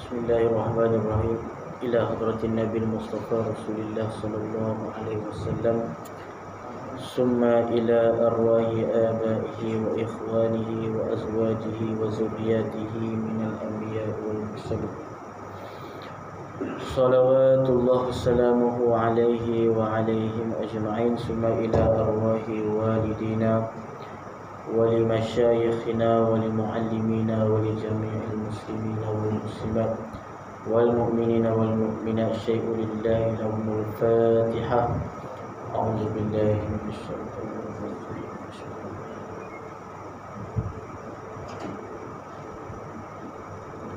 Bismillahirrahmanirrahim. Ila hadratin Nabi Mustafa Rasulullah sallallahu alaihi wasallam. Summa ila arwahi abaihi wa ikhwanihi wa azwajihi wa zurriyatihi minal anbiya wal mursalin. Salawatullah salamuhu alaihi wa alaihim ajma'in. Summa ila arwahi walidina ولمشايخنا ولمعلمينا ولجميع المسلمين والمسلمات والمؤمنين والمؤمنات. شيء لله لهم الفاتحة. أعوذ بالله من الشيطان الرجيم.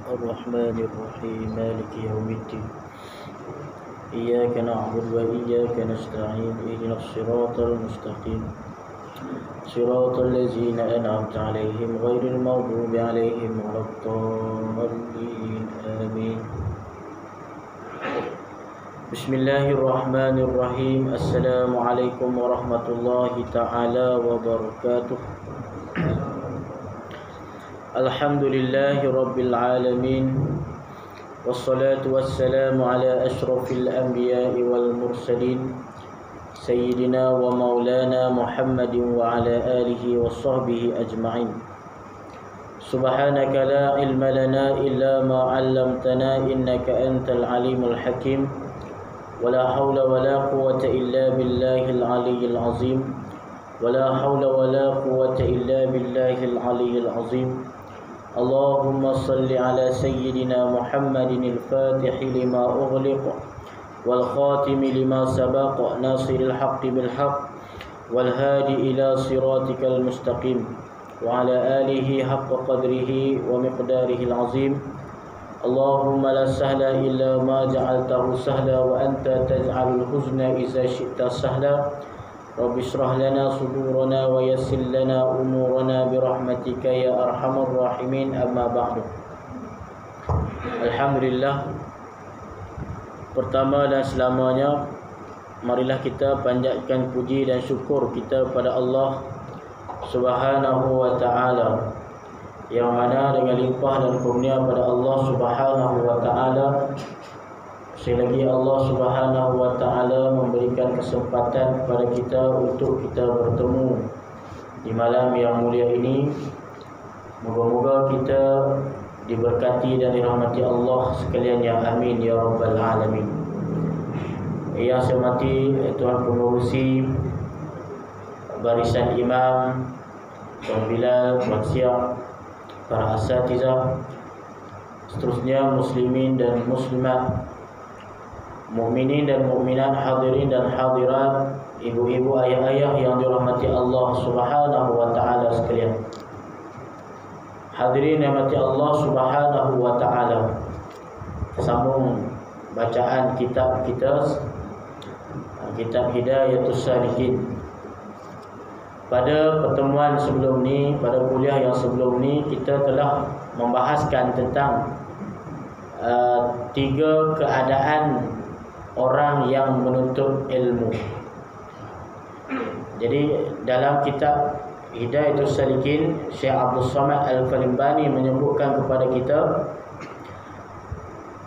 الرحمن الرحيم مالك يوم الدين. إياك نعبد وإياك نستعين. اهدنا الصراط المستقيم صراط الذين أنعمت عليهم غير المغضوب عليهم ولا الضالين آمين. بسم الله الرحمن الرحيم. السلام عليكم ورحمة الله تعالى وبركاته. الحمد لله رب العالمين، والصلاة والسلام على أشرف الأنبياء والمرسلين سيدنا ومولانا محمد وعلى آله وصحبه أجمعين. سبحانك لا علم لنا إلا ما علمتنا إنك أنت العليم الحكيم. ولا حول ولا قوة إلا بالله العلي العظيم. ولا حول ولا قوة إلا بالله العلي العظيم. اللهم صل على سيدنا محمد الفاتح لما أغلق والخاتم لما سبق ناصر الحق بالحق والهادي إلى صراطك المستقيم وعلى آله حق قدره ومقداره العظيم. اللهم لا سهل إلا ما جعلته سهلا وأنت تجعل الحزن إذا شئت سهلا. رب اشرح لنا صدورنا ويسر لنا أمورنا برحمتك يا أرحم الراحمين. أما بعد. Alhamdulillah, pertama dan selamanya marilah kita panjatkan puji dan syukur kita pada Allah Subhanahu wa ta'ala, yang mana dengan limpah dan kurnia pada Allah Subhanahu wa ta'ala, sekali lagi Allah Subhanahu wa ta'ala memberikan kesempatan kepada kita untuk kita bertemu di malam yang mulia ini. Moga-moga kita diberkati dan dirahmati Allah sekalian, ya amin ya rabbal alamin. Yang saya hormati Tuan Pengurusi Barisan Imam, Tuan Bilal, Tuan Siap, para asatizah, seterusnya muslimin dan muslimat, mukminin dan mukminat, hadirin dan hadirat, ibu-ibu, ayah-ayah yang dirahmati Allah Subhanahu wa ta'ala sekalian. Hadirin yang dirahmati Allah Subhanahu wa ta'ala, sambung bacaan kitab kita, kitab Hidayatus Salikin. Pada pertemuan sebelum ni, pada kuliah yang sebelum ni, kita telah membahaskan tentang 3 keadaan orang yang menuntut ilmu. Jadi dalam kitab Hidayatus Salikin, Syekh Abdul Samad Al-Falimbani menyebutkan kepada kita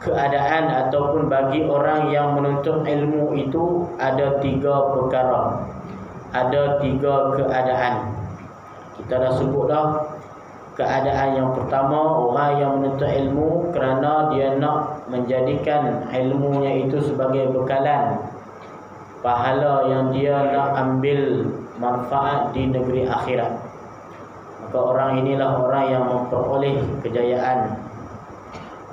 keadaan ataupun bagi orang yang menuntut ilmu itu ada 3 perkara, ada 3 keadaan. Kita dah sebut dah. Keadaan yang pertama, orang yang menuntut ilmu kerana dia nak menjadikan ilmunya itu sebagai bekalan pahala yang dia nak ambil manfaat di negeri akhirat. Maka orang inilah orang yang memperoleh kejayaan,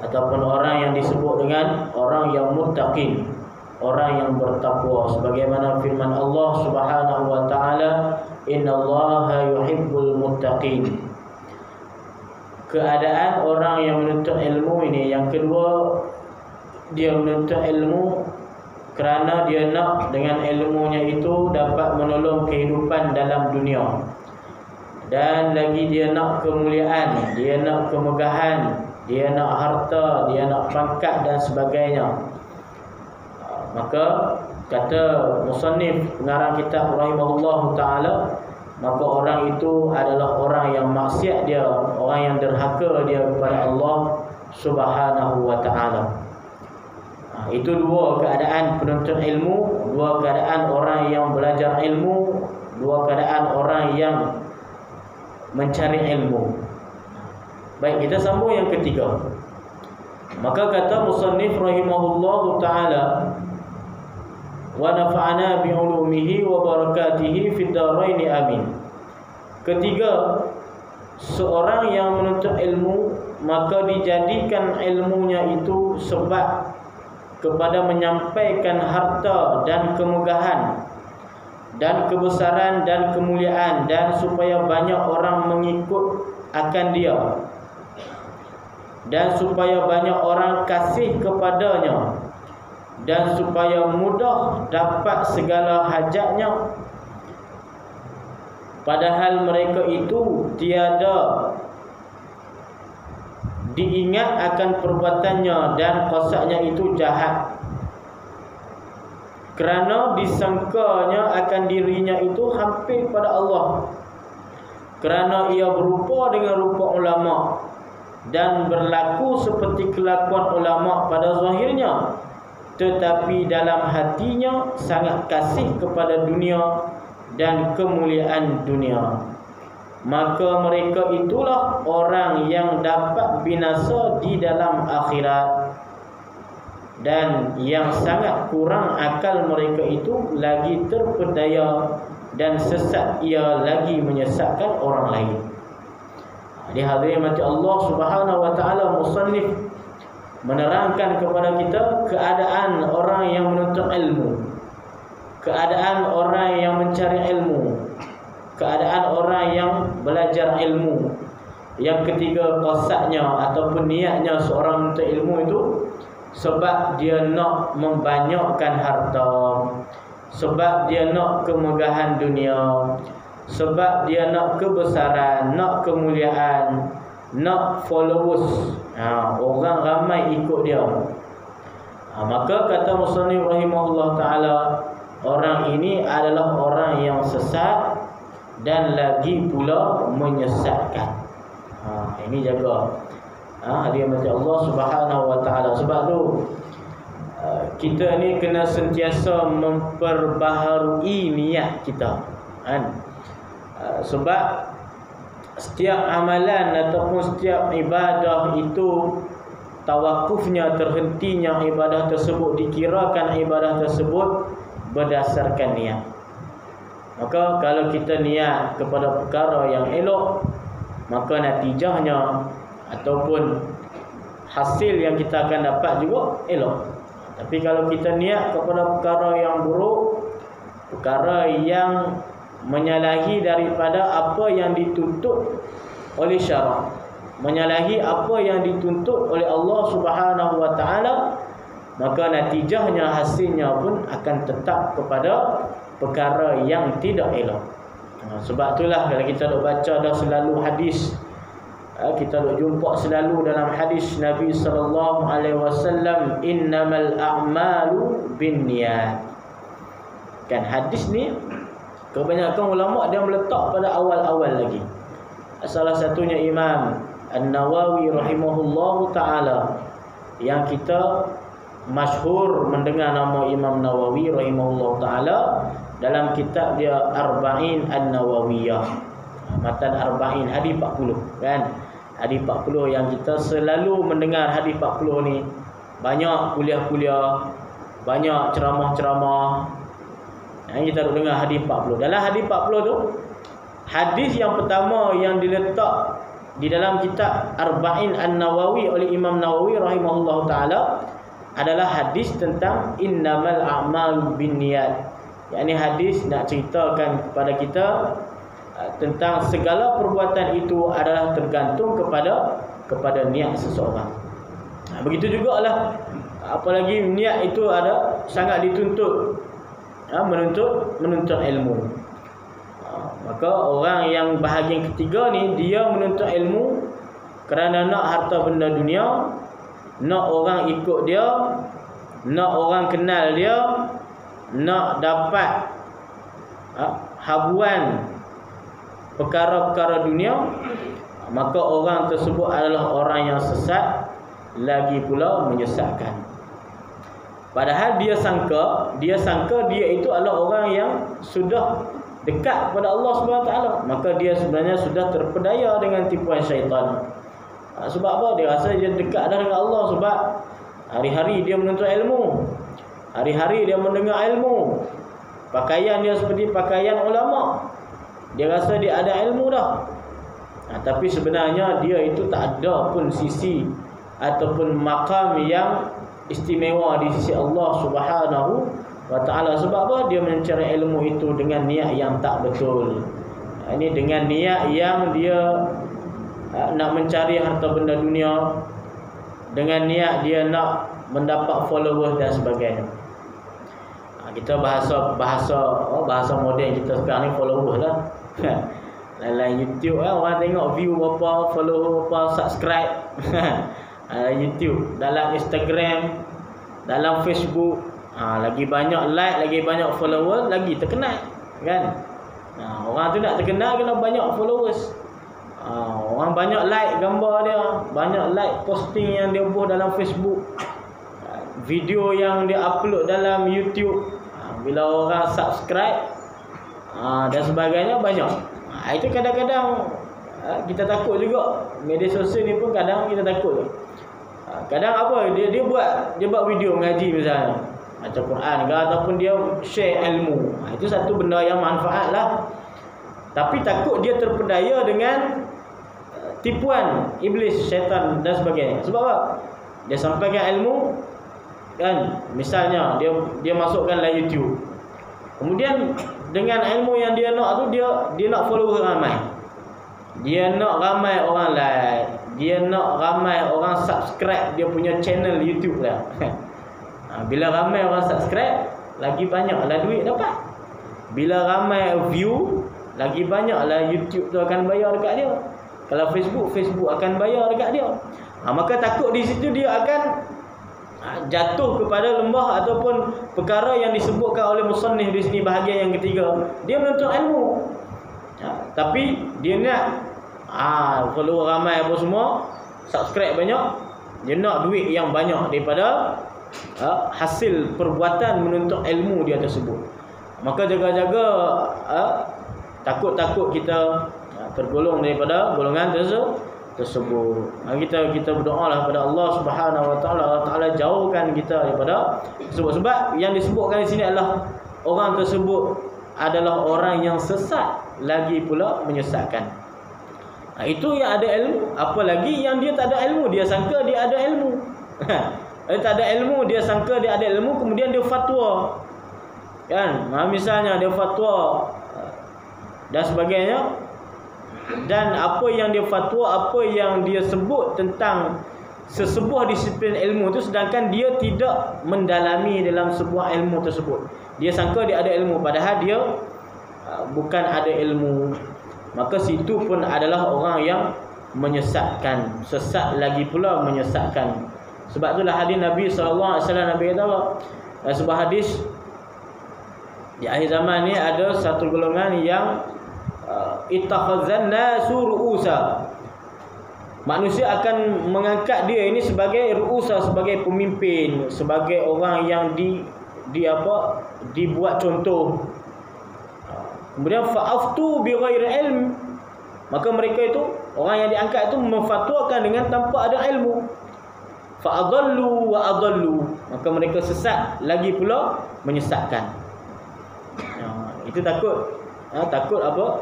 ataupun orang yang disebut dengan orang yang muttaqin, orang yang bertakwa, sebagaimana firman Allah Subhanahu wa ta'ala, innallaha yuhibbul muttaqin. Keadaan orang yang menuntut ilmu ini, yang kedua, dia menuntut ilmu kerana dia nak dengan ilmunya itu dapat menolong kehidupan dalam dunia, dan lagi dia nak kemuliaan, dia nak kemegahan, dia nak harta, dia nak pangkat dan sebagainya. Maka kata musannif pengarang kitab rahimahullah ta'ala, maka orang itu adalah orang yang maksiat dia, orang yang derhaka dia kepada Allah, Subhanahu wa ta'ala. Itu dua keadaan penuntut ilmu, dua keadaan orang yang belajar ilmu, dua keadaan orang yang mencari ilmu. Baik, kita sambung yang ketiga. Maka kata musannif rahimahullahu ta'ala, wa nafa'ana bi'ulumihi wa barakatihi fid dharain amin. Ketiga, seorang yang menuntut ilmu, maka dijadikan ilmunya itu sebab kepada menyampaikan harta dan kemegahan dan kebesaran dan kemuliaan, dan supaya banyak orang mengikut akan dia, dan supaya banyak orang kasih kepadanya, dan supaya mudah dapat segala hajatnya, padahal mereka itu tiada diingat akan perbuatannya dan qasadnya itu jahat, kerana disangkanya akan dirinya itu hampir pada Allah, kerana ia berupa dengan rupa ulama dan berlaku seperti kelakuan ulama pada zahirnya, tetapi dalam hatinya sangat kasih kepada dunia dan kemuliaan dunia. Maka mereka itulah orang yang dapat binasa di dalam akhirat, dan yang sangat kurang akal mereka itu lagi terpedaya, dan sesat ia lagi menyesatkan orang lain. Dihadirin mati Allah Subhanahu wa ta'ala, musannif menerangkan kepada kita keadaan orang yang menuntut ilmu, keadaan orang yang mencari ilmu, keadaan orang yang belajar ilmu. Yang ketiga, qasadnya ataupun niatnya seorang menuntut ilmu itu sebab dia nak membanyakkan harta, sebab dia nak kemegahan dunia, sebab dia nak kebesaran, nak kemuliaan, nak followers. Orang ramai ikut dia. Maka kata musannif rahimahullah ta'ala, orang ini adalah orang yang sesat dan lagi pula menyesatkan. Ini jaga. Hadirin mati Allah Subhanahu wa ta'ala. Sebab tu kita ni kena sentiasa memperbaharui niat kita, kan? Sebab setiap amalan ataupun setiap ibadah itu tawakufnya, terhentinya ibadah tersebut, dikirakan ibadah tersebut berdasarkan niat. Maka kalau kita niat kepada perkara yang elok, maka natijahnya ataupun hasil yang kita akan dapat juga elok. Tapi kalau kita niat kepada perkara yang buruk, perkara yang menyalahi daripada apa yang dituntut oleh syarak, menyalahi apa yang dituntut oleh Allah Subhanahu wa ta'ala, maka natijahnya, hasilnya pun akan tetap kepada perkara yang tidak elok. Sebab itulah kalau kita dok baca dah selalu hadis, kita dok jumpa selalu dalam hadis Nabi sallallahu alaihi wasallam, innamal a'malu binniyat. Kan hadis ni kebanyakan ulama dia meletak pada awal-awal lagi. Salah satunya Imam An-Nawawi rahimahullahu ta'ala, yang kita masyhur mendengar nama Imam Nawawi rahimahullahu ta'ala dalam kitab dia Arba'in An-Nawawiyah, matan Arba'in, hadis 40, kan? Hadis 40 yang kita selalu mendengar. Hadis 40 ni banyak kuliah-kuliah, banyak ceramah-ceramah. Kita dah dengar hadis 40. Dalam hadis 40 tu, hadis yang pertama yang diletak di dalam kitab Arba'in An-Nawawi oleh Imam Nawawi rahimahullahu ta'ala adalah hadis tentang innamal a'malu binniyat. Yakni hadis nak ceritakan kepada kita tentang segala perbuatan itu adalah tergantung kepada niat seseorang. Begitu jugalah, apalagi niat itu ada sangat dituntut, menuntut ilmu. Maka orang yang bahagian ketiga ni, dia menuntut ilmu kerana nak harta benda dunia, nak orang ikut dia, nak orang kenal dia, nak dapat habuan perkara-perkara dunia. Maka orang tersebut adalah orang yang sesat lagi pula menyesatkan. Padahal dia sangka dia itu adalah orang yang sudah dekat kepada Allah SWT, maka dia sebenarnya sudah terpedaya dengan tipuan syaitan. Sebab apa? Dia rasa dia dekat dah dengan Allah sebab hari-hari dia menuntut ilmu, hari-hari dia mendengar ilmu, pakaian dia seperti pakaian ulama, dia rasa dia ada ilmu dah. Tapi sebenarnya dia itu tak ada pun sisi ataupun makam yang istimewa di sisi Allah Subhanahu wa ta'ala. Sebab apa? Dia mencari ilmu itu dengan niat yang tak betul. Ini dengan niat yang dia nak mencari harta benda dunia, dengan niat dia nak mendapat followers dan sebagainya. Kita bahasa moden kita sekarang ni followers lah. Dalam YouTube orang tengok view berapa, follow berapa, subscribe. YouTube, dalam Instagram, dalam Facebook, lagi banyak like, lagi banyak followers, lagi terkenal, kan? Orang tu nak terkenal kena banyak followers. Orang banyak like gambar dia, banyak like posting yang dia buat dalam Facebook, video yang dia upload dalam YouTube. Bila orang subscribe dan sebagainya banyak. Itu kadang-kadang kita takut juga. Media sosial ni pun kadang kita takut. Kadang apa dia buat video mengaji misalnya, baca Quran ke, ataupun dia share ilmu. Itu satu benda yang manfaat lah. Tapi takut dia terpedaya dengan tipuan iblis, syaitan dan sebagainya. Sebab apa? Dia sampaikan ilmu, kan? Misalnya dia masukkan dalam YouTube. Kemudian dengan ilmu yang dia nak tu, dia nak follower ramai. Dia nak ramai orang like, dia nak ramai orang subscribe dia punya channel YouTube lah. Bila ramai orang subscribe, lagi banyaklah duit dapat. Bila ramai view, lagi banyaklah YouTube tu akan bayar dekat dia. Kalau Facebook akan bayar dekat dia. Maka takut di situ dia akan jatuh kepada lembah ataupun perkara yang disebutkan oleh musannif di sini bahagian yang ketiga. Dia menuntut ilmu, tapi dia nak follower ramai apa semua, subscribe banyak, dia nak duit yang banyak daripada hasil perbuatan menuntut ilmu dia tersebut. Maka jaga-jaga, takut-takut kita tergolong daripada golongan tersebut. Kita berdoalah kepada Allah Subhanahu wa ta'ala, Allah Ta'ala jauhkan kita daripada sebab yang disebutkan di sini adalah orang tersebut adalah orang yang sesat lagi pula menyesatkan. Itu yang ada ilmu. Apalagi yang dia tak ada ilmu, dia sangka dia ada ilmu. Dia tak ada ilmu, dia sangka dia ada ilmu, kemudian dia fatwa, kan? Misalnya dia fatwa dan sebagainya, dan apa yang dia fatwa, apa yang dia sebut tentang sesebuah disiplin ilmu itu, sedangkan dia tidak mendalami dalam sebuah ilmu tersebut. Dia sangka dia ada ilmu, padahal dia bukan ada ilmu. Maka situ pun adalah orang yang menyesatkan, sesat lagi pula menyesatkan. Sebab itulah hadis Nabi SAW, Nabi kata apa? Sebuah hadis, di akhir zaman ni ada satu golongan yang ittakhazan nasu ru'usa. Manusia akan mengangkat dia ini sebagai ru'usa, sebagai pemimpin, sebagai orang yang dibuat contoh. Kemudian fa'aftu bi ghairi ilm, maka mereka itu, orang yang diangkat itu memfatwakan dengan tanpa ada ilmu. Fa'adallu wa adallu, maka mereka sesat lagi pula menyesatkan. Itu takut. Takut apa?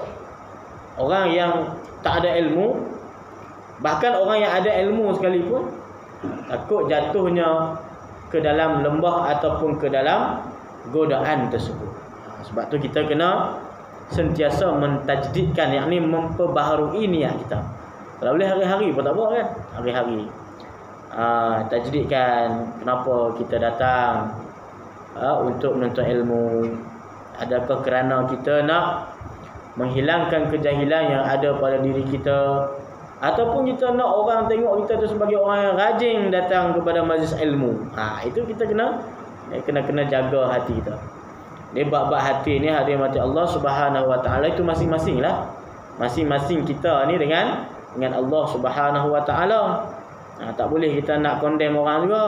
Orang yang tak ada ilmu, bahkan orang yang ada ilmu sekalipun, takut jatuhnya ke dalam lembah ataupun ke dalam godaan tersebut. Sebab tu kita kena sentiasa mentajdidkan, yakni memperbaharui niat kita. Kalau boleh hari-hari pun tak apa, kan? Hari-hari tajdidkan. Kenapa kita datang untuk menuntut ilmu? Adakah kerana kita nak menghilangkan kejahilan yang ada pada diri kita, ataupun kita nak orang tengok kita tu sebagai orang yang rajin datang kepada majlis ilmu? Itu kita kena jaga hati kita. Dia bab-bab hati ni, hadirin mati Allah Subhanahu wa ta'ala, itu masing-masing lah. Masing-masing kita ni dengan Allah Subhanahu wa ta'ala. Tak boleh kita nak condemn orang juga.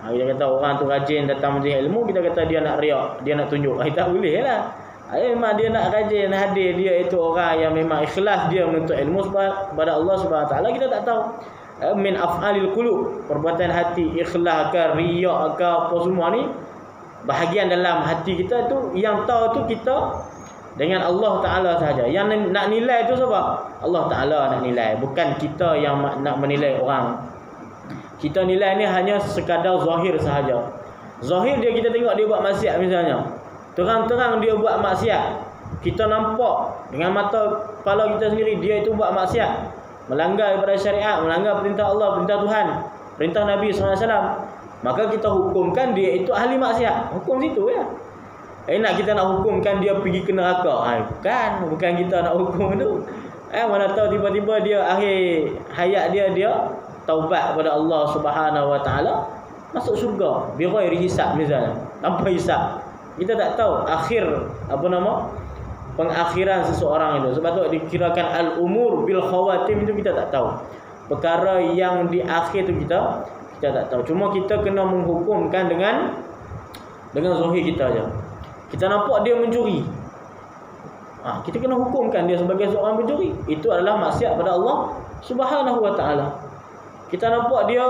Kita kata orang tu rajin datang majlis ilmu, kita kata dia nak riak, dia nak tunjuk. Tak boleh lah. Memang dia nak rajin hadir, dia itu orang yang memang ikhlas dia menuntut ilmu kepada Allah Subhanahu Wa Taala, kita tak tahu. Min af'alil qulub, perbuatan hati, ikhlas ke riak ke apa semua ni, bahagian dalam hati kita tu, yang tahu tu kita dengan Allah Ta'ala sahaja. Yang nak nilai tu siapa? Allah Ta'ala nak nilai, bukan kita yang nak menilai orang. Kita nilai ni hanya sekadar zahir sahaja. Zahir dia, kita tengok dia buat maksiat misalnya, terang-terang dia buat maksiat, kita nampak dengan mata kepala kita sendiri dia itu buat maksiat, melanggar daripada syariat, melanggar perintah Allah, perintah Tuhan, perintah Nabi SAW, maka kita hukumkan dia itu ahli maksiat. Hukum situ ya. Nak kita nak hukumkan dia pergi ke neraka? Bukan kita nak hukum tu. Mana tahu tiba-tiba dia akhir hayat dia taubat kepada Allah Subhanahu Wa Taala, masuk syurga bi ghairi hisab misalnya, tanpa hisab. Kita tak tahu akhir pengakhiran seseorang itu. Sebab tu dikirakan al-umur bil khawatim, itu kita tak tahu. Perkara yang di akhir tu kita tak tahu. Cuma kita kena menghukumkan dengan zahir kita aja. Kita nampak dia mencuri, kita kena hukumkan dia sebagai seorang pencuri. Itu adalah maksiat pada Allah Subhanahu Wa Taala. Kita nampak dia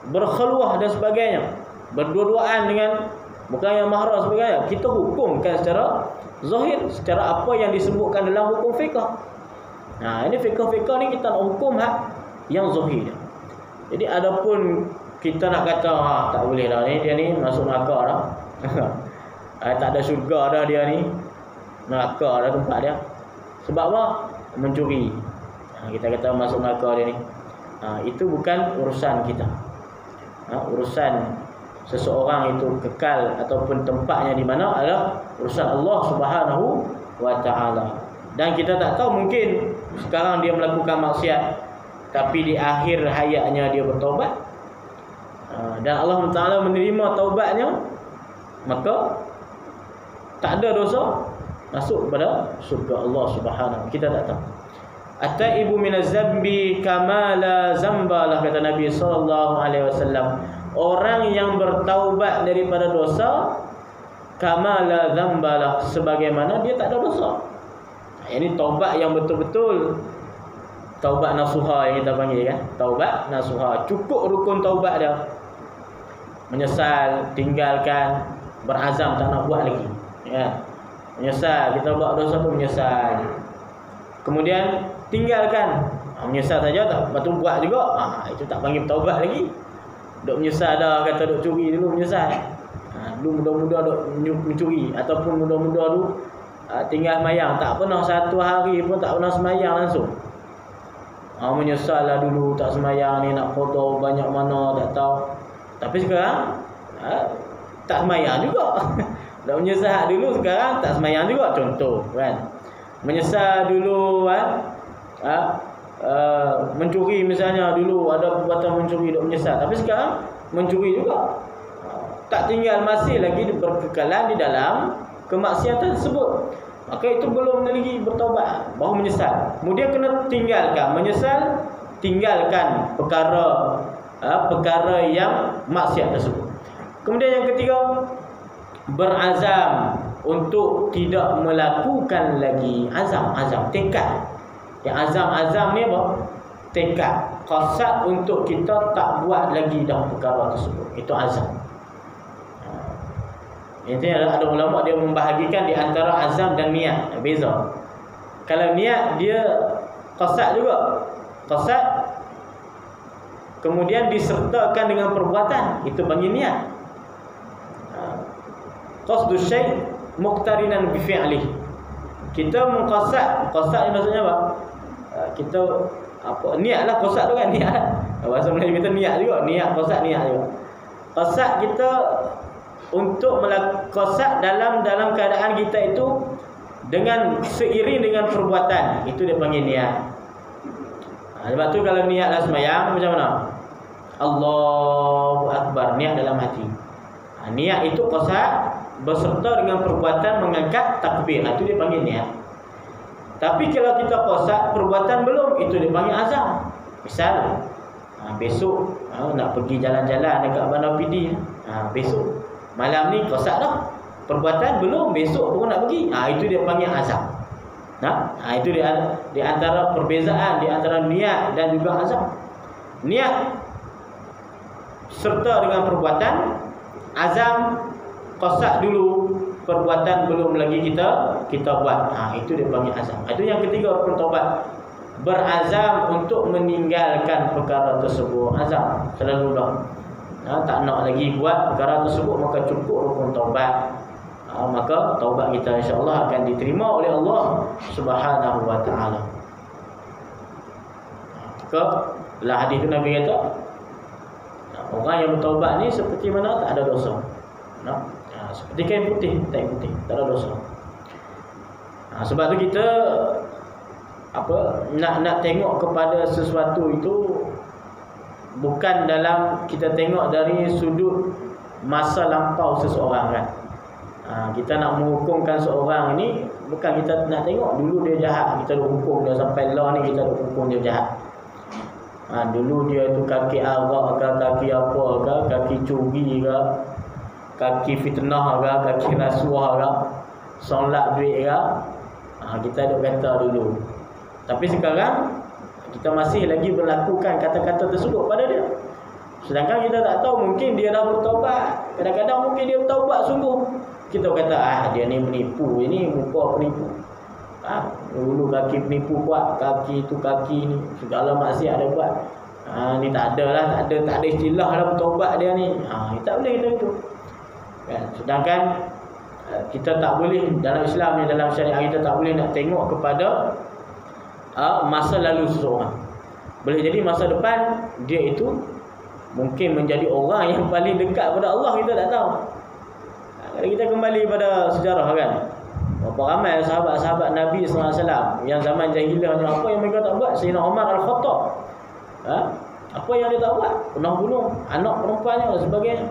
berkhulwah dan sebagainya, berdua-duaan dengan bukan yang mahram sebagainya, kita hukumkan secara zahir, secara apa yang disebutkan dalam hukum fiqh. Ini fiqh ni kita nak hukum yang zahir. Jadi adapun kita nak kata tak boleh dah ni, dia ni masuk neraka dah. Tak ada syurga dah dia ni, neraka dah tempat dia. Sebab apa? Mencuri. Kita kata masuk neraka dia ni. Itu bukan urusan kita. Urusan seseorang itu kekal ataupun tempatnya di mana adalah urusan Allah Subhanahu Wa Taala. Dan kita tak tahu, mungkin sekarang dia melakukan maksiat, tapi di akhir hayatnya dia bertaubat, dan Allah Taala menerima taubatnya, maka tak ada dosa, masuk kepada surga Allah Subhanahu. Kita tak tahu. At-taibu minaz zambi kama la zambalah, kata Nabi sallallahu alaihi wasallam. Orang yang bertaubat daripada dosa, kama la zambalah, sebagaimana dia tak ada dosa. Ini taubat yang betul-betul, taubat nasuha yang kita panggil kan. Taubat nasuha, cukup rukun taubat dia. Menyesal, tinggalkan, berazam tak nak buat lagi. Menyesal, kita buat dosa tu menyesal. Kemudian tinggalkan, menyesal saja tak, lepas tu buat juga, itu tak panggil taubat lagi. Duk menyesal dah, kata duk curi dulu menyesal. Dulu muda-muda duk mencuri, ataupun muda-muda dulu tinggal semayang, tak pernah satu hari pun tak pernah semayang langsung. Menyesal lah dulu tak semayang ni, nak foto banyak mana tak tahu. Tapi sekarang tak semayang juga. Dah menyesal dulu, sekarang tak semayang juga, contoh kan. Menyesal dulu mencuri misalnya, dulu ada perbuatan mencuri, duk menyesal, tapi sekarang mencuri juga. Tak tinggal, masih lagi berkekalan di dalam kemaksiatan tersebut, maka itu belum lagi bertaubat, baru menyesal. Kemudian kena tinggalkan, menyesal, tinggalkan perkara yang maksiat tersebut. Kemudian yang ketiga, berazam untuk tidak melakukan lagi. Azam, tekad. Yang azam ni apa? Tekad, qasad untuk kita tak buat lagi dah perkara tersebut. Itu azam. Ini ada ulama dia membahagikan di antara azam dan niat. Beza. Kalau niat dia qasad juga. Qasad kemudian disertakan dengan perbuatan, itu panggil niat. Qasdu syai' muqtarinan bi fi'lih. Kita mengqasad, qasad ni maksudnya apa? Kita niatlah qasad tu kan, niat. Bahasa Melayu kita niat juga, niat qasad, niat juga. Qasad kita untuk qasad dalam keadaan kita itu dengan seiring dengan perbuatan, itu dia panggil niat. Sebab tu kalau niatlah sembahyang macam mana? Allahu Akbar, niat dalam hati. Niat itu qasad beserta dengan perbuatan mengangkat takbir, itu dia panggil niat. Tapi kalau kita qasad perbuatan belum, itu dia panggil azam. Misal Besok nak pergi jalan-jalan dekat Bandar Pidi. Besok malam ni kosak dah. Perbuatan belum, besok baru nak pergi. Itu dia panggil azam. Itu di antara perbezaan di antara niat dan juga azam. Niat serta dengan perbuatan, azam kosak dulu, perbuatan belum lagi kita buat. Itu dia panggil azam. Itu yang ketiga rukun taubat. Berazam untuk meninggalkan perkara tersebut. Azam selalu dah. Tak nak lagi buat perkara tersebut, maka cukup rukun taubat. Maka taubat kita insya-Allah akan diterima oleh Allah Subhanahu wa taala. Lah hadis tu Nabi kata, orang yang bertaubat ni seperti mana tak ada dosa. Seperti kain putih, tak ada dosa. Sebab tu kita nak tengok kepada sesuatu itu bukan dalam kita tengok dari sudut masa lampau seseorang kan. Kita nak menghukumkan seorang ini bukan kita nak tengok dulu dia jahat, kita nak hukum dia sampai lah ni kita nak hukum dia jahat. Dulu dia tu kaki arak ke, kaki apa ke, kaki curi ke, kaki fitnah ke, kaki rasuah ke, solat duit ke. Kita duk kata dulu. Tapi sekarang kita masih lagi berlakukan kata-kata tersebut pada dia. Sedangkan kita tak tahu, mungkin dia dah bertaubat. Kadang-kadang mungkin dia bertaubat sungguh. Kita kata dia ni menipu, ini muka penipu. Dulu kaki penipu buat, kaki tu kaki ni segala maksiat ada buat. Ni tak ada istilah lah bertaubat dia ni. Tak boleh kita itu. Sedangkan kita tak boleh dalam Islam ni, dalam syariat kita tak boleh nak tengok kepada masa lalu seseorang. Boleh jadi masa depan dia itu mungkin menjadi orang yang paling dekat pada Allah, kita tak tahu. Kalau kita kembali pada sejarah kan, berapa ramai sahabat-sahabat Nabi SAW yang zaman jahiliyahnya, apa yang mereka tak buat? Sayyidina Umar Al-Khattab, apa yang dia tak buat? Pernah bunuh anak perempuannya dan sebagainya.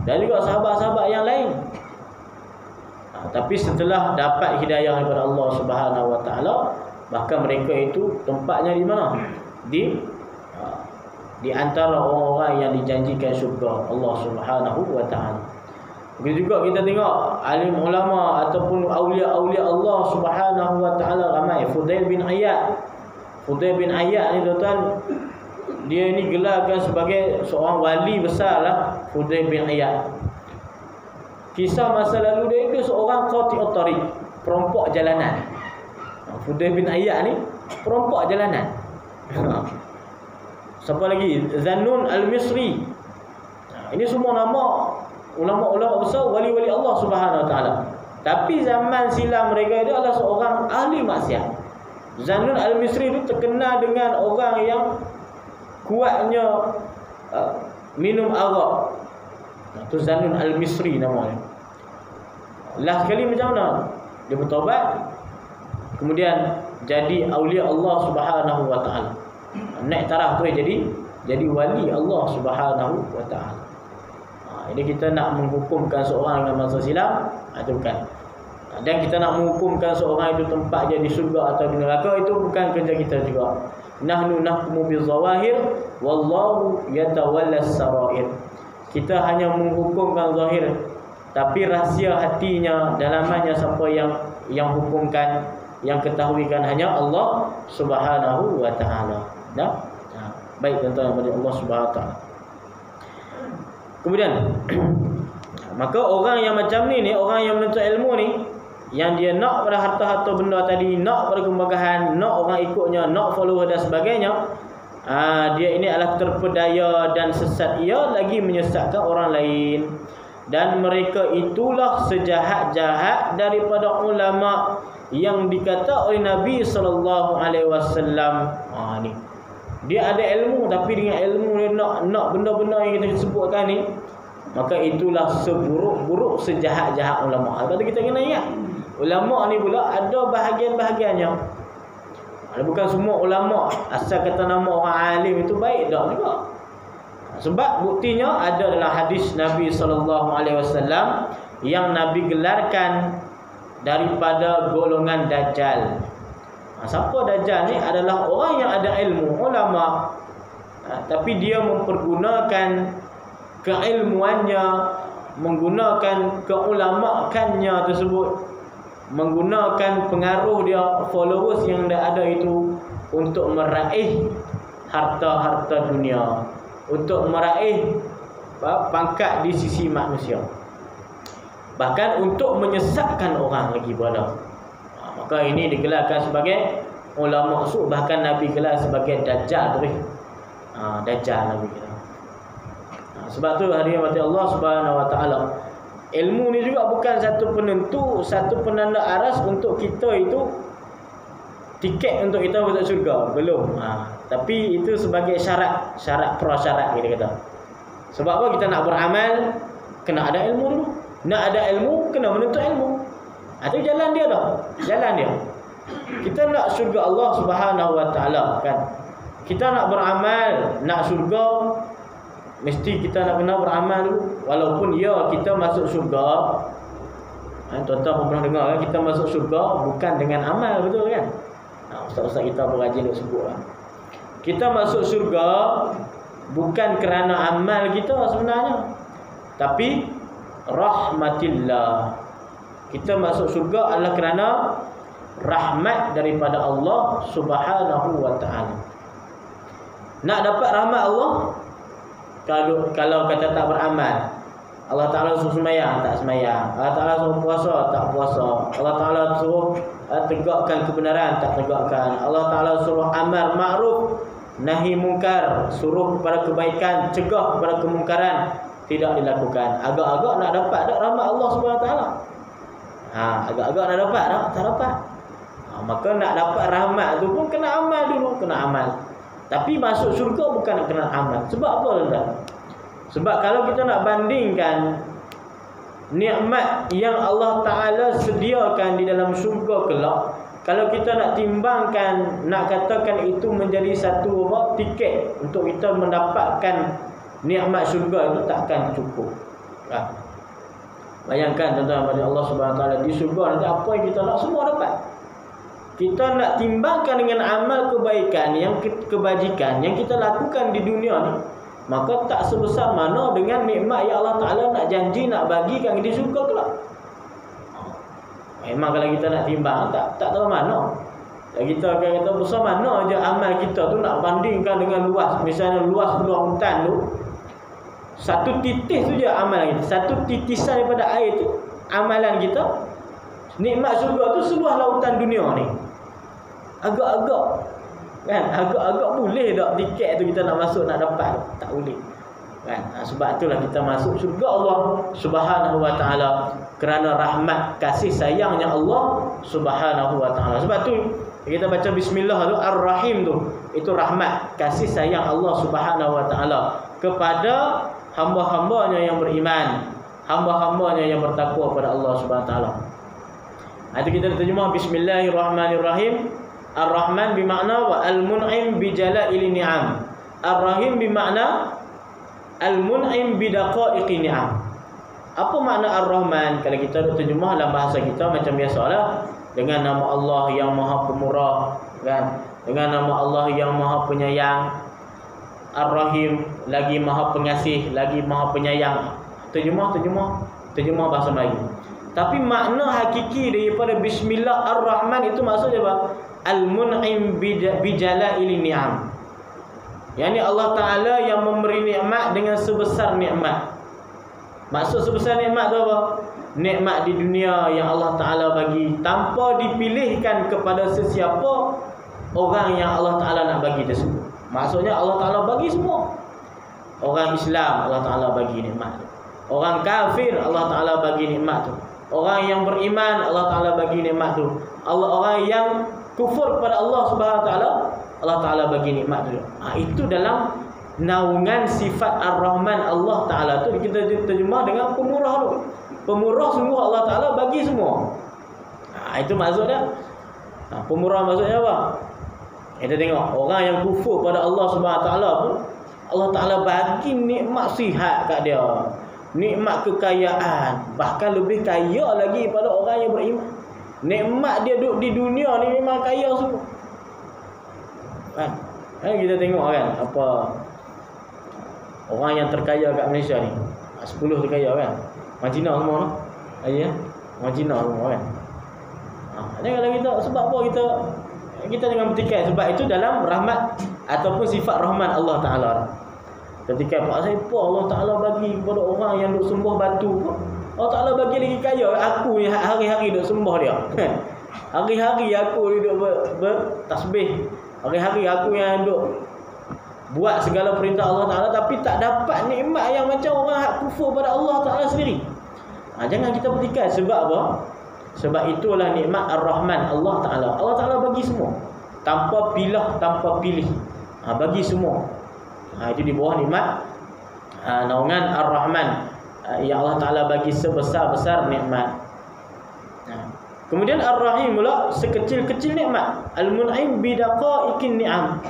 Dan juga sahabat-sahabat yang lain. Tapi setelah dapat hidayah daripada Allah Subhanahu Wa Taala, bahkan mereka itu tempatnya di mana? Di antara orang-orang yang dijanjikan syurga Allah Subhanahu Wa Taala. Begitu juga kita tengok alim ulama ataupun aulia-aulia Allah Subhanahu Wa Taala ramai. Fudail bin Iyad ni tuan-tuan, dia ni gelarkan sebagai seorang wali besar lah, Fudail bin Iyad. Kisah masa lalu dia seorang qati'ut tariq, perampok jalanan. Fudail bin Iyad ni perampok jalanan. Siapa lagi? Zannun Al-Misri. Ini semua nama ulama-ulama besar, wali-wali Allah Subhanahu Wa Taala. Tapi zaman silam mereka itu adalah seorang ahli maksiat. Zannun Al-Misri itu terkenal dengan orang yang kuatnya minum arak. Itu Zannun Al-Misri namanya. Last kali macam mana? Dia bertaubat, kemudian jadi aulia Allah Subhanahu Wa Taala. Naik taraf tu jadi wali Allah Subhanahu Wa Taala. Ini kita nak menghukumkan seorang dengan masa silam atau bukan. Dan kita nak menghukumkan seorang itu tempatnya di syurga atau di neraka, itu bukan kerja kita juga. Nahnu nahkumu bizawahir wallahu yatawallas sarair. Kita hanya menghukumkan zahir, tapi rahsia hatinya, dalamannya siapa yang hukumkan, yang ketahuikan hanya Allah Subhanahu Wa Taala. Baik tuan-tuan yang Allah Subhanahu Wa Taala. Kemudian maka orang yang macam ni orang yang menuntut ilmu ni, yang dia nak pada harta-harta benda tadi, nak pada kemegahan, nak orang ikutnya, nak follower dan sebagainya, dia ini adalah terpedaya dan sesat, ia lagi menyesatkan orang lain. Dan mereka itulah sejahat-jahat daripada ulama yang dikata oleh Nabi SAW. Ni dia ada ilmu, tapi dengan ilmu dia nak benda-benda yang kita sebutkan ni, maka itulah seburuk-buruk, sejahat-jahat ulama. Lepas tu kita kena ingat, ulama ni pula ada bahagian-bahagiannya. Bukan semua ulama asal kata nama orang alim itu baik, tak juga. Sebab buktinya ada dalam hadis Nabi SAW yang Nabi gelarkan daripada golongan Dajjal. Siapa Dajjal ni? Adalah orang yang ada ilmu, ulama, tapi dia mempergunakan keilmuannya, menggunakan keulamaannya tersebut, menggunakan pengaruh dia, followers yang dah ada itu untuk meraih harta-harta dunia, untuk meraih pangkat di sisi manusia, bahkan untuk menyesatkan orang lagi berada. Maka ini digelarkan sebagai ulama su', bahkan Nabi gelar sebagai Dajjal tu. Dajjal Nabi gelar. Sebab tu hadirin mati Allah Subhanahu Wa Taala, ilmu ni juga bukan satu penentu, satu penanda aras untuk kita itu tiket untuk kita masuk syurga, belum. Tapi itu sebagai syarat prasyarat kita kata. Sebab apa? Kita nak beramal kena ada ilmu dulu. Nak ada ilmu kena menuntut ilmu. Itu jalan dia dah. Jalan dia. Kita nak syurga Allah Subhanahu Wa Taala kan. Kita nak beramal, nak syurga, mesti kita nak kena beramal dulu. Walaupun ya kita masuk syurga, tuan-tuan pun pernah dengar kan, kita masuk syurga bukan dengan amal, betul kan? Ustaz-ustaz kita berajin nak sebut lah. Kita masuk syurga bukan kerana amal kita sebenarnya, tapi rahmatillah. Kita masuk syurga adalah kerana rahmat daripada Allah Subhanahu Wa Taala. Nak dapat rahmat Allah, kalau kata tak beramal, Allah Ta'ala suruh semayang, tak semayang. Allah Ta'ala suruh puasa, tak puasa. Allah Ta'ala suruh tegakkan kebenaran, tak tegakkan. Allah Ta'ala suruh amar ma'ruf, nahi mungkar, suruh kepada kebaikan, cegah kepada kemungkaran, tidak dilakukan. Agak-agak nak dapat tak rahmat Allah SWT? Agak-agak nak dapat tak? Tak dapat. Maka nak dapat rahmat tu pun kena amal dulu, kena amal. Tapi masuk syurga bukan nak kena amal. Sebab apa tuan-tuan? Sebab kalau kita nak bandingkan nikmat yang Allah Ta'ala sediakan di dalam syurga kelak, kalau kita nak timbangkan, nak katakan itu menjadi satu tiket untuk kita mendapatkan nikmat syurga, itu takkan cukup. Bayangkan tuan-tuan, pada Allah Subhanahu Wa Taala di syurga nanti apa yang kita nak semua dapat. Kita nak timbangkan dengan amal kebaikan, yang kebajikan yang kita lakukan di dunia ni, maka tak sebesar mana dengan nikmat yang Allah Ta'ala nak janji nak bagikan di syurga kelak. Memang kalau kita nak timbang, tak tahu mana. Dan kita akan kata besar mana aja amal kita tu nak bandingkan dengan luas. Misalnya luas lautan tu, satu titis tu je amalan kita, satu titisan daripada air tu amalan kita. Nikmat syurga tu seluas lautan dunia ni. Agak-agak kan, agak-agak boleh tak tiket tu kita nak masuk, nak dapat? Tak boleh kan. Sebab itulah kita masuk syurga Allah Subhanahu Wa Taala kerana rahmat kasih sayangnya Allah Subhanahu Wa Taala. Sebab tu kita baca bismillah tu, Ar-Rahim tu, itu rahmat kasih sayang Allah Subhanahu Wa Taala kepada hamba-hambanya yang beriman, hamba-hambanya yang bertakwa kepada Allah Subhanahu Wa Taala. Itu kita terjemah bismillahirrahmanirrahim. Ar-Rahman bermakna wa al-mun'im bi jala'il ni'am. Ar-Rahim bermakna al-mun'im bi daqa'iqi ni'am. Apa makna Ar-Rahman? Kalau kita terjemah dalam bahasa kita macam biasalah, dengan nama Allah yang Maha Pemurah kan, dengan nama Allah yang Maha Penyayang. Ar-Rahim lagi Maha Pengasih, lagi Maha Penyayang. Terjemah bahasa Melayu. Tapi makna hakiki daripada bismillah Ar-Rahman itu maksudnya apa? Al-mun'im bijala'il ni'am. Yani Allah Ta'ala yang memberi nikmat dengan sebesar nikmat. Maksud sebesar nikmat tu apa? Nikmat di dunia yang Allah Ta'ala bagi tanpa dipilihkan kepada sesiapa orang yang Allah Ta'ala nak bagi tersebut. Maksudnya Allah Ta'ala bagi semua. Orang Islam Allah Ta'ala bagi nikmat tu. Orang kafir Allah Ta'ala bagi nikmat tu. Orang yang beriman Allah Ta'ala bagi nikmat tu. Orang yang kufur kepada Allah Subhanahu Wa Taala, Allah Ta'ala bagi nikmat tu. Itu dalam naungan sifat Ar-Rahman Allah Ta'ala tu kita terjemah dengan pemurah tu. Pemurah sungguh Allah Ta'ala bagi semua. Itu maksudnya. Pemurah maksudnya apa? Kita tengok orang yang kufur pada Allah Subhanahu Wa Taala pun Allah Ta'ala bagi nikmat sihat kat dia, nikmat kekayaan, bahkan lebih kaya lagi pada orang yang beriman. Nikmat dia duduk di dunia ni memang kaya semua kan. Kita tengok kan apa Orang yang terkaya kat Malaysia ni 10 terkaya kan. Orang Cina semua tu. Ya. Orang Cina semua kan. Janganlah kita, sebab apa kita jangan bertikai, sebab itu dalam rahmat ataupun sifat rahmat Allah Taala. Ketika Pak Saipa Allah Taala bagi kepada orang yang duk sembah batu, Allah Taala bagi lagi kaya. Aku ni hari-hari duk sembah dia. Hari-hari aku duk bertasbih. Hari-hari aku yang duk buat segala perintah Allah Taala, tapi tak dapat nikmat yang macam orang hak kufur pada Allah Taala sendiri. Jangan kita bertikai. Sebab apa? Sebab itulah nikmat Ar-Rahman Allah Taala. Allah Taala bagi semua tanpa pilah, tanpa pilih. Bagi semua. Itu di bawah nikmat naungan Ar-Rahman yang Allah Taala bagi sebesar-besar nikmat. Kemudian Ar-Rahim pula sekecil-kecil nikmat. Al-Mun'im bidaqaiqin ni'am.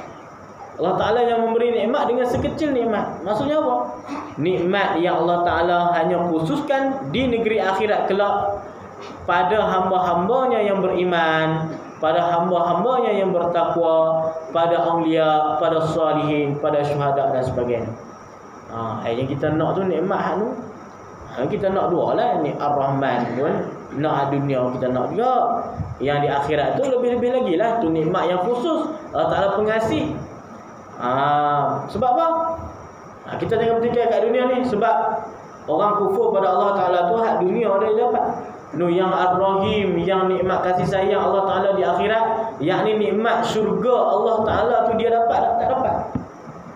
Allah Ta'ala yang memberi nikmat dengan sekecil nikmat. Maksudnya apa? Nikmat yang Allah Ta'ala hanya khususkan di negeri akhirat kelak pada hamba-hambanya yang beriman, pada hamba-hambanya yang bertakwa, pada awliya, pada salihin, pada syuhada dan sebagainya. Yang kita nak tu nikmat tu. Kita nak dua lah, ni Ar-Rahman pun nak dunia kita nak juga. Yang di akhirat tu lebih-lebih lagi lah, tu nikmat yang khusus. Allah Ta'ala pengasih. Sebab apa? Kita jangan bertikai kat dunia ni. Sebab orang kufur pada Allah Ta'ala tu hak dunia dia dapat. Yang Ar-Rahim, yang nikmat kasih sayang Allah Ta'ala di akhirat, yakni nikmat syurga Allah Ta'ala tu dia dapat tak dapat.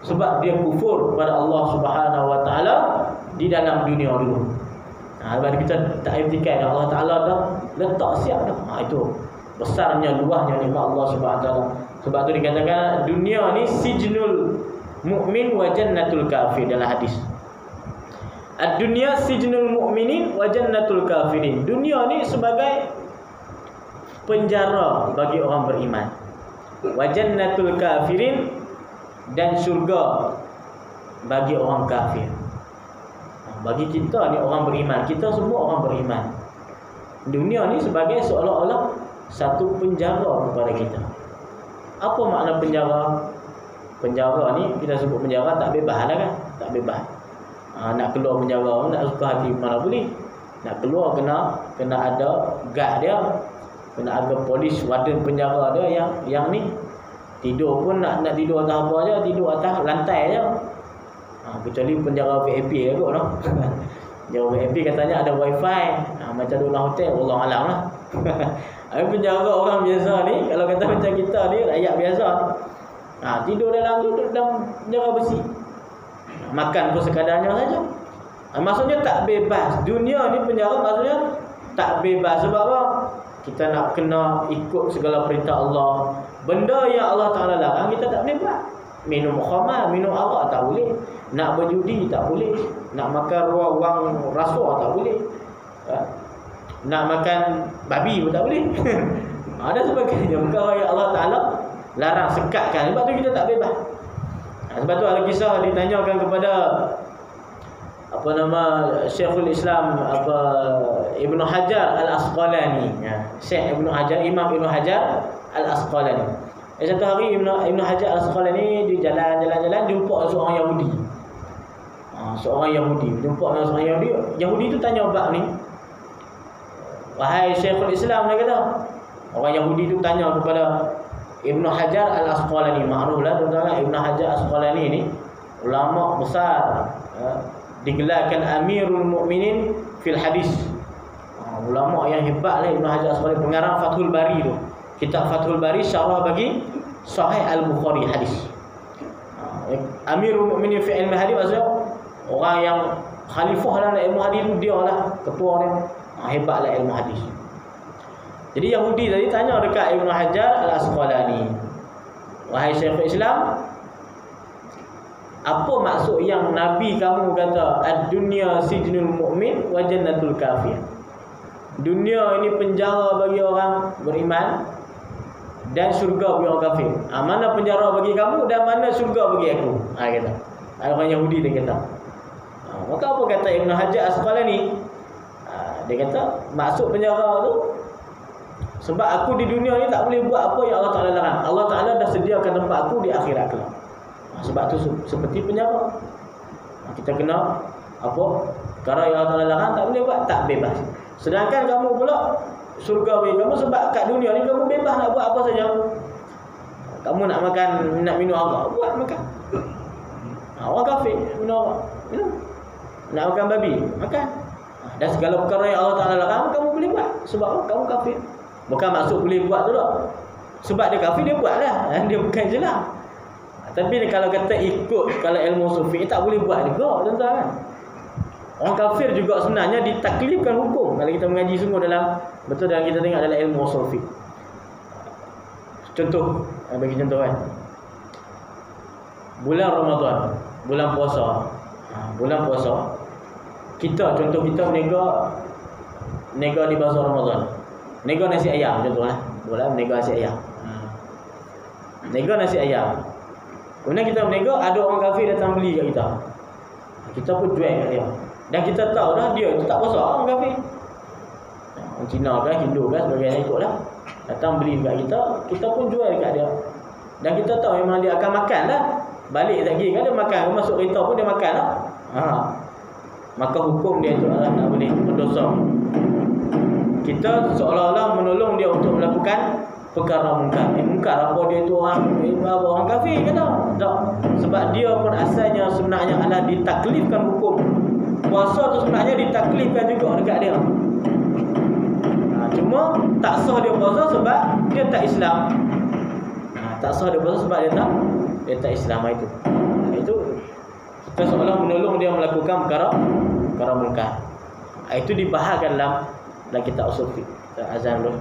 Sebab dia kufur pada Allah Subhanahu Wa Ta'ala di dalam dunia dulu. Sebab kita tak bertikai dah, Allah Ta'ala dah letak siap dah. Itu besarnya, luahnya nikmat Allah Subhanahu Wa Ta'ala. Sebab tu dikatakan dunia ni sijnul mu'min wa jannatul kafir dalam hadis. Ad-dunya sijnul mu'minin wa jannatul kafirin. Dunia ni sebagai penjara bagi orang beriman. Wa jannatul kafirin, dan syurga bagi orang kafir. Bagi kita ni orang beriman, kita semua orang beriman. Dunia ni sebagai seolah-olah satu penjara kepada kita. Apa makna penjara? Penjara ni kita sebut penjara tak bebas lah kan? Tak bebas. Nak keluar penjara, nak suka hati mana boleh. Nak keluar kena ada guard dia, kena ada polis warden penjara dia yang ni. Tidur pun nak tidur atas apa aja, tidur atas lantai aja. Kecuali penjara VIP kot noh. Penjara VIP katanya ada wifi. Macam dalam hotel, wallahu alam lah. Penjara orang biasa ni, kalau kata macam kita ni, rakyat biasa, tidur dalam penjara besi. Makan pun sekadarnya saja. Maksudnya tak bebas. Dunia ni penjara maksudnya tak bebas. Sebab apa? Kita nak kena ikut segala perintah Allah. Benda yang Allah Ta'ala larang kita tak boleh buat. Minum khamar, minum arak tak boleh. Nak berjudi tak boleh. Nak makan wang rasuah tak boleh. Nak makan babi pun tak boleh. Ada sebagainya perkara yang Allah Ta'ala larang, sekatkan. Sebab tu kita tak bebas. Sebab tu Al-Kisah ditanyakan kepada Syekhul Islam Ibnu Hajar Al-Asqalani. Syekh Ibnu Hajar, Imam Ibnu Hajar Al-Asqalani. Satu hari Ibnu Hajar Al-Asqalani di jalan-jalan jumpa seorang Yahudi. Seorang Yahudi jumpa dengan seorang Yahudi. Yahudi tu tanya bab ni. Wahai Syekhul Islam, dia kata. Orang Yahudi tu tanya kepada Ibnu Hajar Al-Asqalani. Makruflah tuan-tuan, Ibnu Hajar Al-Asqalani ni ulama besar, digelarkan Amirul Mukminin fil Hadis. Ulama yang hebat lah Ibnu Hajar Al-Asqalani, pengarang Fathul Bari tu. Kitab Fathul Bari syarah bagi Sahih Al-Bukhari hadis. Amirul Mukminin fi ilmi hadis maksudnya orang yang khalifah dalam ilmu hadis tu, dia lah ketua dia. Hebatlah ilmu hadis. Jadi Yahudi tadi tanya dekat Ibnu Hajar Al-Asqalani, wahai Syekhul Islam, apa maksud yang Nabi kamu kata ad-dunya sijnul mu'min wa jannatul kafir? Dunia ini penjara bagi orang beriman dan syurga bagi orang kafir. Mana penjara bagi kamu dan mana syurga bagi aku? Kata. Orang Yahudi dia kata. Maka apa kata Ibnu Hajar Asqalani? Dia kata maksud penjara tu sebab aku di dunia ni tak boleh buat apa yang Allah Ta'ala larang. Allah Ta'ala dah sediakan tempat aku di akhirat kelak. Sebab tu seperti penjara. Kita kena apa? Perkara yang Allah Taala larang tak boleh buat, tak bebas. Sedangkan kamu pula surgawi, kamu sebab kat dunia ni kamu bebas nak buat apa saja. Kamu nak makan, nak minum arak, buat makan. Orang kafir minum arak, minum. Nak makan babi, makan. Dan segala perkara yang Allah Taala larang kamu boleh buat sebab kamu kafir. Bukan maksud boleh buat tu tak. Sebab dia kafir dia buatlah. Dia bukan jelas. Tapi kalau kata ikut kalau ilmu sufi tak boleh buat juga, tuan-tuan kan. Orang kafir juga sebenarnya ditaklifkan hukum. Kalau kita mengaji sungguh dalam betul dalam kita tengok dalam ilmu sufi. Contoh, bagi contoh kan. Bulan Ramadan, bulan puasa. Bulan puasa kita contoh kita nega di bazar Ramadan. Nega nasi ayam contohlah. Bulan nega nasi ayam. Nega nasi ayam. Kemudian kita menega, ada orang kafir datang beli kat kita. Kita pun jual kat dia. Dan kita tahu dah dia itu tak puasa orang kafir. Orang Cina kan, Hindu kan, sebagainya ikutlah. Datang beli kat kita, kita pun jual kat dia. Dan kita tahu memang dia akan makan lah. Balik lagi kan dia makan, masuk kereta pun dia makan lah. Maka hukum dia itu adalah tak boleh, berdosa. Kita seolah-olah menolong dia untuk melakukan perkara mungkar. Mungkar apa dia tu orang kafir kata. Tak. Sebab dia pun asalnya sebenarnya adalah ditaklifkan hukum. Puasa tu sebenarnya ditaklifkan juga dekat dia. Cuma tak sah dia puasa sebab dia tak Islam. Tak sah dia puasa sebab dia tak Islam itu. Itu kita seolah menolong dia melakukan perkara mungkar. Itu dibahaskan dalam kitab usul fiqh. Azan dulu.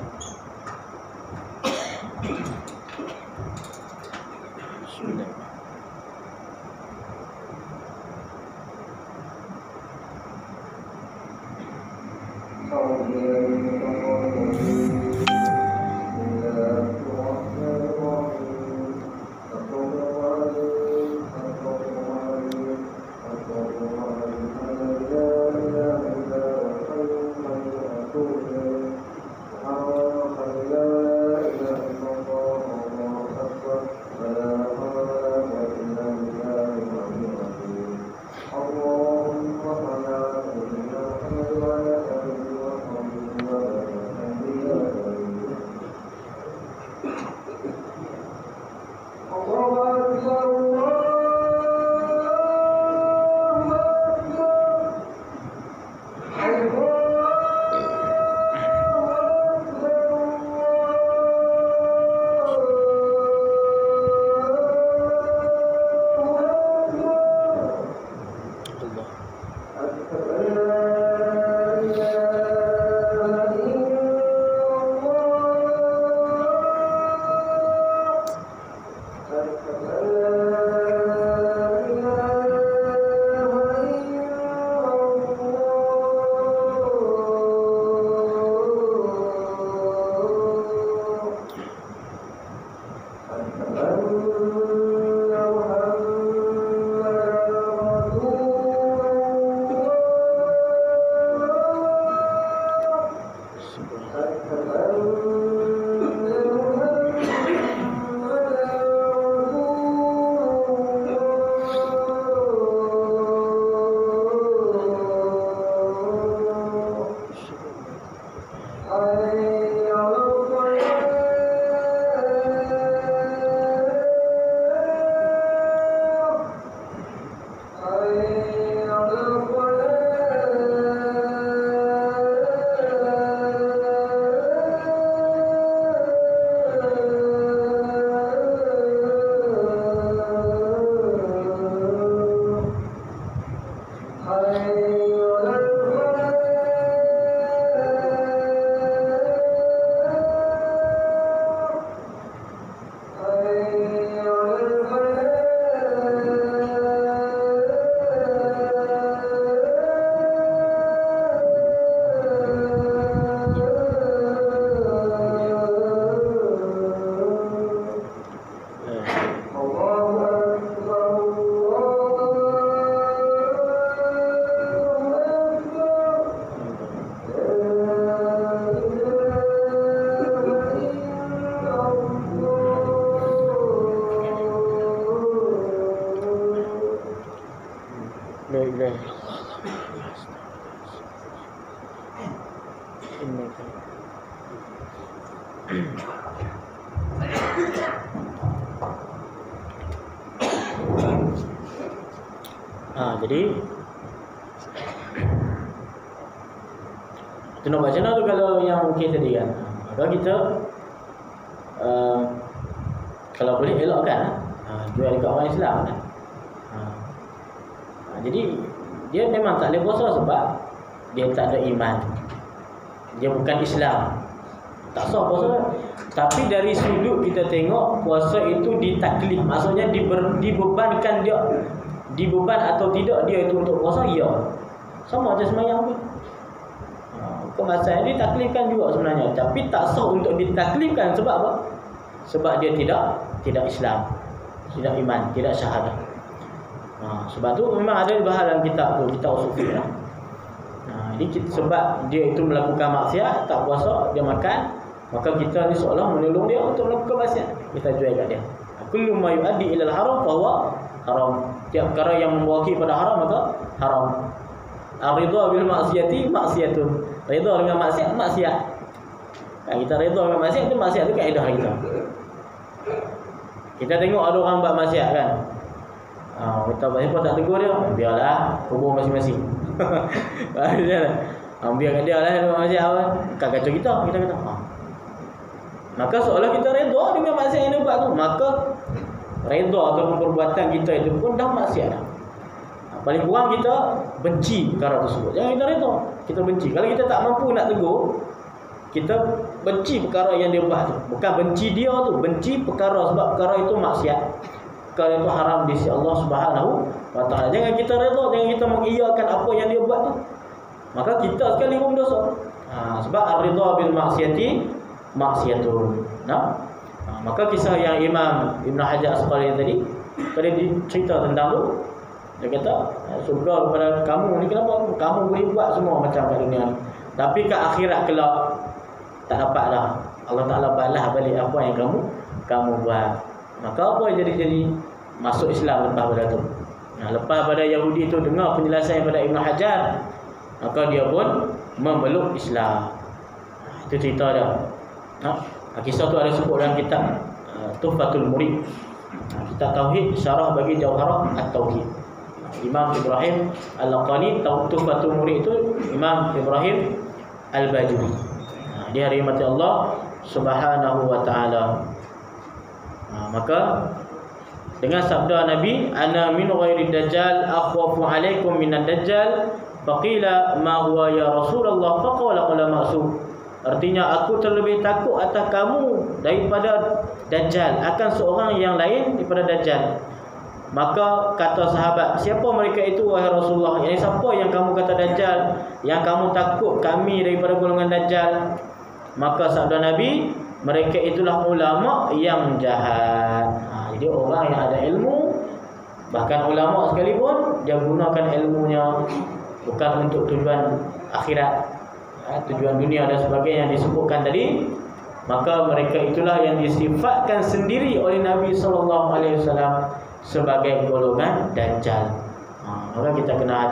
Jadi kita nak baca tu kalau yang mungkin tadi kan. Maka kita kalau boleh elakkan jual dekat orang Islam kan. Jadi dia memang tak boleh puasa sebab dia tak ada iman. Dia bukan Islam. Tak sah puasa. Tapi dari sudut kita tengok puasa itu ditaklif, maksudnya dibebankan dia. Dibeban atau tidak dia itu untuk puasa, ya. Sama macam sembahyang pun. Kemasan dia ditaklifkan juga sebenarnya, tapi tak sah untuk ditaklifkan sebab apa? Sebab dia tidak Islam, tidak iman, tidak syahadah. Sebab tu memang ada bahasan dalam kitab tu, kitab usul fiqh lah. Jadi sebab dia itu melakukan maksiat, tak puasa, dia makan, maka kita ni seolah menolong dia untuk melakukan maksiat. Kita jual kat dia. Kullu ma yuaddi ila al-haram fa huwa haram. Tiap perkara yang membawa kepada haram maka haram. Ar-ridha bil maksiati maksiatun. Ridha dengan maksiat maksiat. Kan kita ridha dengan maksiat itu kaedah kita. Kita tengok ada orang buat maksiat kan. Kita siapa tak tegur dia, biarlah, kubur masing-masing. Biarkan dia lah buat maksiat apa. Kacau kita kata. Maka seolah kita redha dengan maksiat yang dia buat tu, maka redha ataupun perbuatan kita itu pun dah maksiat dah. Paling kurang kita benci perkara tersebut. Jangan kita redha, kita benci. Kalau kita tak mampu nak tegur, kita benci perkara yang dia buat tu. Bukan benci dia tu, benci perkara, sebab perkara itu maksiat. Perkara itu haram di sisi Allah Subhanahu wa taala. Jangan kita redha, jangan kita mengiyakan apa yang dia buat tu. Maka kita sekali pun berdosa. Sebab ar-ridha bil maksiati maksiatun. Maka kisah yang Imam Ibn Hajar Asqalani tadi cerita tentang tu, dia kata surga kepada kamu ni, kenapa kamu boleh buat semua macam kat dunia ni, tapi kat akhirat kelak tak dapat dah. Allah Ta'ala balas balik apa yang kamu buat. Maka apa yang jadi masuk Islam lepas pada tu. Lepas pada Yahudi tu dengar penjelasan daripada Ibn Hajar, maka dia pun memeluk Islam. Itu cerita dia. Kisah tu ada sebut dalam kitab Tuhfatul Murid, kitab Tauhid, syarah bagi Jauharah At-Tauhid. Imam Ibrahim Al-Laqani. Tuhfatul Murid itu Imam Ibrahim Al-Bajuri. Dia rahmati Allah Subhanahu wa taala. Maka dengan sabda Nabi, ana min ghairi dajjal akhwafu alaikum minad dajjal, faqila ma huwa ya Rasulullah, faqala qala ma'sum. Artinya aku terlebih takut atas kamu daripada dajjal, akan seorang yang lain daripada dajjal. Maka kata sahabat, siapa mereka itu wahai Rasulullah? Yang siapa yang kamu kata dajjal, yang kamu takut kami daripada golongan dajjal? Maka sabda Nabi, mereka itulah ulama yang jahat. Jadi orang yang ada ilmu, bahkan ulama sekalipun, dia gunakan ilmunya bukan untuk tujuan akhirat, tujuan dunia dan sebagainya yang disebutkan tadi, maka mereka itulah yang disifatkan sendiri oleh Nabi SAW sebagai golongan dajjal. Maka kita kena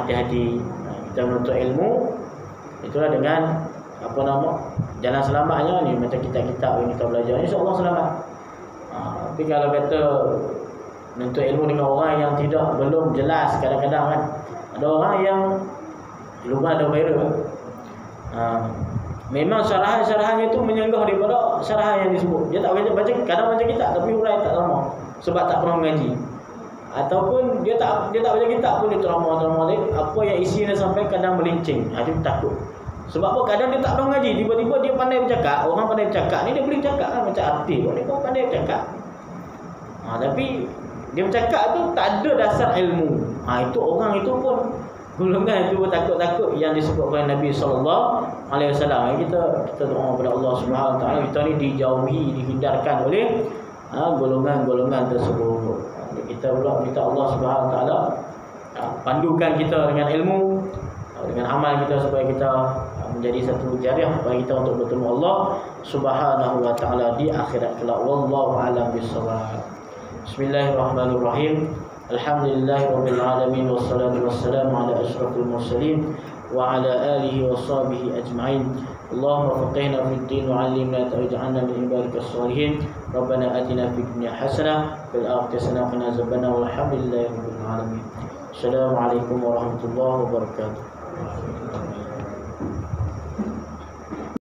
hati-hati. Kita menuntut ilmu itulah dengan jalan selamatnya ni, macam kitab-kitab yang kita belajar, insya-Allah selamat. Tapi kalau kata menuntut ilmu dengan orang yang belum jelas, kadang-kadang kan ada orang yang lupa ada viral. Memang syarahan-syarahannya itu menyanggah daripada syarahan yang disebut. Dia tak baca, kadang baca kitab tapi hurai tak lama sebab tak pernah mengaji. Ataupun dia tak baca kitab pun dia terama apa yang isinya sampai kadang melincing. Dia takut. Sebab apa? Kadang dia tak pernah mengaji, tiba-tiba dia pandai bercakap. Orang pandai bercakap ni dia boleh bercakap kan, macam artis dia pun pandai bercakap. Tapi dia bercakap tu tak ada dasar ilmu. Itu orang itu pun golongan itu takut-takut yang disebut oleh Nabi SAW. Kita doa kepada Allah Subhanahu Wa Taala, kita ni dijauhi, dihindarkan oleh golongan-golongan tersebut. Kita pula minta Allah Subhanahu Wa Taala pandukan kita dengan ilmu, dengan amal kita, supaya kita menjadi satu jariah bagi kita untuk bertemu Allah Subhanahu Wa Taala di akhirat kelak. Wallahu a'lam bissawab. Bismillahirrahmanirrahim. Alhamdulillahirabbil alamin, wassalatu wassalamu ala asyrafil mursalin wa ala alihi wa sahbihi ajma'in. اللهم فقهنا في الدين وعلمنا واجعلنا من عبادك الصالحين. ربنا آتنا في الدنيا حسنة وفي الآخرة حسنة وقنا عذاب النار والحمد لله رب العالمين. السلام عليكم ورحمة الله وبركاته.